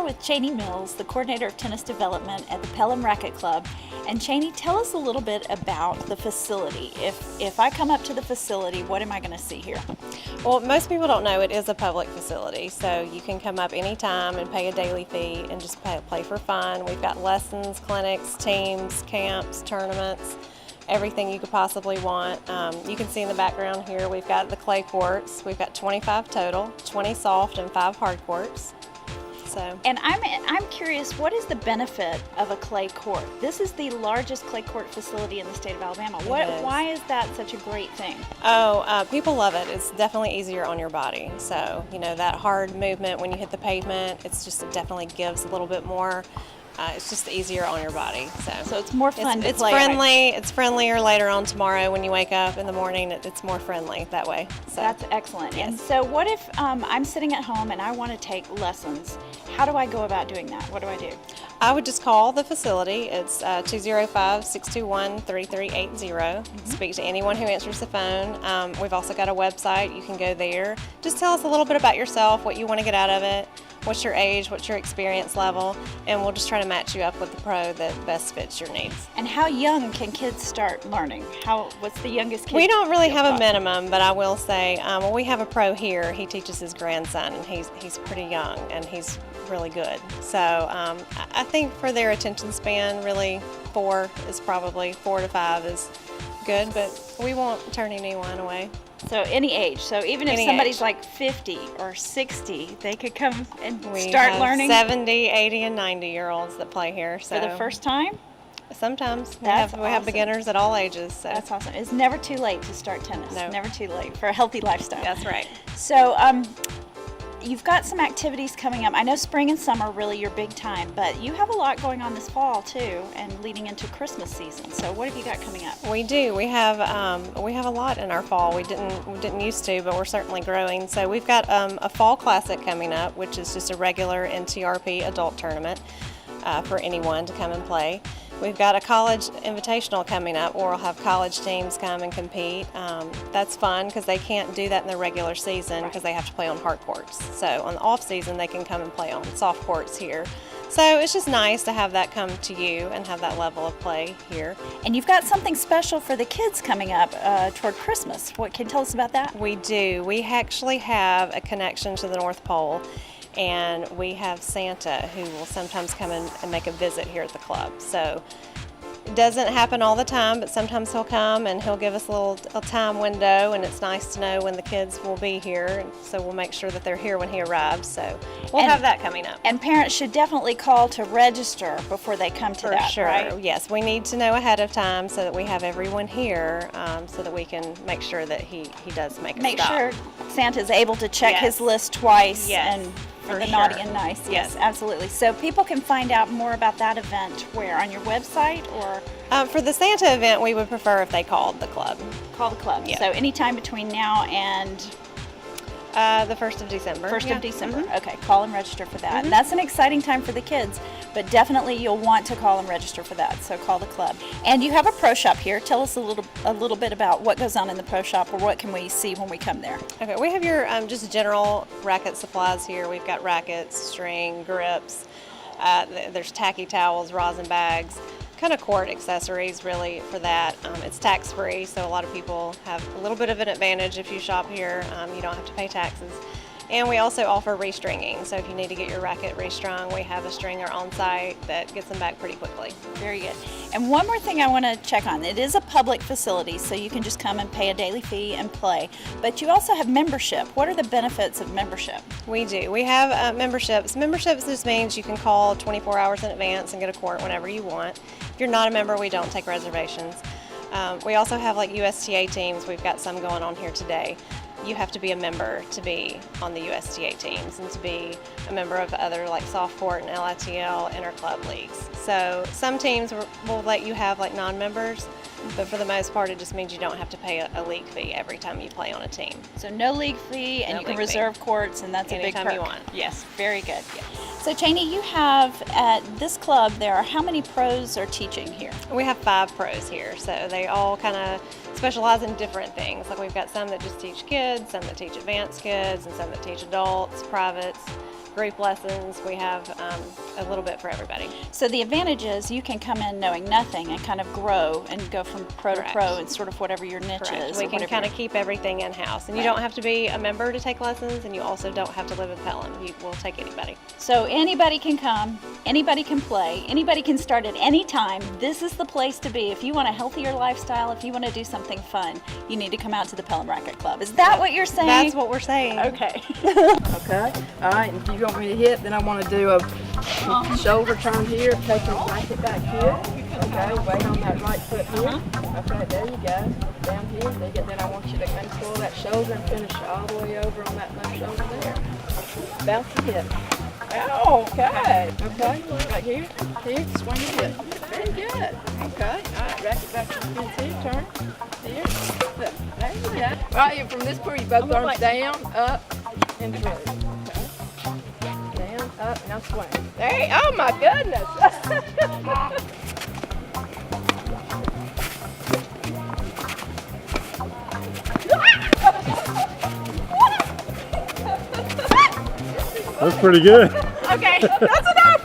with Cheney Mills, the coordinator of tennis development at the Pelham Racquet Club. And Cheney, tell us a little bit about the facility. If I come up to the facility, what am I going to see here? Well, most people don't know it is a public facility, so you can come up anytime and pay a daily fee and just play for fun. We've got lessons, clinics, teams, camps, tournaments, everything you could possibly want. You can see in the background here we've got the clay courts. We've got 25 total, 20 soft and 5 hard courts. And I'm curious, what is the benefit of a clay court? This is the largest clay court facility in the state of Alabama. Why is that such a great thing? People love it. It's definitely easier on your body. So, you know, that hard movement when you hit the pavement, it definitely gives a little bit more. It's just easier on your body. So it's more fun to it's play. Friendly. It's friendlier later on tomorrow when you wake up in the morning. It's more friendly that way. So that's excellent. Yes. And so what if I'm sitting at home and I want to take lessons? How do I go about doing that? What do I do? I would just call the facility. It's 205-621-3380. Speak to anyone who answers the phone. We've also got a website. You can go there. Just tell us a little bit about yourself, what you want to get out of it, what's your age, what's your experience level, and we'll just try to match you up with the pro that best fits your needs. And how young can kids start learning? What's the youngest kid? We don't really have a minimum, but I will say, we have a pro here. He teaches his grandson, and he's pretty young, and he's really good. So I think for their attention span, really 4 to 5 is good, but we won't turn anyone away. So any age. So even if somebody's like 50 or 60, they could come and start learning? 70, 80, and 90-year-olds that play here. So. For the first time? Sometimes. We Awesome. have beginners at all ages. So. That's awesome. It's never too late to start tennis. No. Never too late for a healthy lifestyle. That's right. So you've got some activities coming up. I know spring and summer are really your big time, but you have a lot going on this fall too, and leading into Christmas season. So what have you got coming up? We do. We have a lot in our fall. We didn't used to, but we're certainly growing. So we've got a fall classic coming up, which is just a regular NTRP adult tournament for anyone to come and play. We've got a college invitational coming up where we'll have college teams come and compete. That's fun because they can't do that in the regular season because they have to play on hard courts. So on the off season they can come and play on soft courts here. So it's just nice to have that come to you and have that level of play here. And you've got something special for the kids coming up toward Christmas. What can you tell us about that? We do. We actually have a connection to the North Pole. And we have Santa who will sometimes come in and make a visit here at the club. So it doesn't happen all the time, but sometimes he'll come and he'll give us a time window, and it's nice to know when the kids will be here. And so we'll make sure that they're here when he arrives. So we'll have that coming up. And parents should definitely call to register before they come to that, sure. Right? Yes, we need to know ahead of time so that we have everyone here so that we can make sure that he does make a stop. Make sure Santa's able to check his list twice. Yes. And for the naughty and nice. Yes, absolutely. So people can find out more about that event where? On your website or? For the Santa event, we would prefer if they called the club. Call the club. Yeah. So anytime between now and? The 1st of December. 1st of December. Okay, call and register for that. And that's an exciting time for the kids, but definitely you'll want to call and register for that. So call the club. And you have a pro shop here. Tell us a little bit about what goes on in the pro shop, or what can we see when we come there. Okay, we have your just general racket supplies here. We've got rackets, string, grips. There's tacky towels, rosin bags. Kind of court accessories really for that. It's tax-free, so a lot of people have a little bit of an advantage if you shop here. You don't have to pay taxes. And we also offer restringing, so if you need to get your racket restrung, we have a stringer on site that gets them back pretty quickly. Very good. And one more thing I want to check on. It is a public facility, so you can just come and pay a daily fee and play. But you also have membership. What are the benefits of membership? We do. We have memberships. Memberships just means you can call 24 hours in advance and get a court whenever you want. If you're not a member, we don't take reservations. We also have like USTA teams. We've got some going on here today. You have to be a member to be on the USTA teams and to be a member of other like soft court and LITL interclub leagues. So some teams will let you have like non-members, but for the most part it just means you don't have to pay a league fee every time you play on a team. So no league fee, and you can reserve courts, and that's a big perk. Anytime you want. Yes, very good. So Cheney, you have at this club, there are how many pros are teaching here? We have 5 pros here, so they all kind of specialize in different things. Like we've got some that just teach kids, some that teach advanced kids, and some that teach adults, privates. group lessons. We have a little bit for everybody. So the advantage is you can come in knowing nothing and kind of grow and go from pro Correct. to pro and sort of whatever your niche Correct. is. We or can whatever kind of your- keep everything in-house. And you don't have to be a member to take lessons, and you also don't have to live in Pelham. We'll take anybody. So anybody can come, anybody can play, anybody can start at any time. This is the place to be. If you want a healthier lifestyle, if you want to do something fun, you need to come out to the Pelham Racquet Club. Is that what you're saying? That's what we're saying. Okay. Okay, all right, and if you want me to hit, then I want to do a shoulder turn here, take your racket back here. Okay, weight on that right foot here. Okay, there you go. Down here, then I want you to unswirl that shoulder and finish all the way over on that left shoulder there. Bounce the hip. Oh, okay. Okay, right here, swing your hip. Very good. Okay, all right, racket back to the fence here, turn. Here, there you go. Right, from this point, you both arms down, up, and through. Okay. Down, up, now swing. There, oh my goodness. That's pretty good. Okay, that's enough.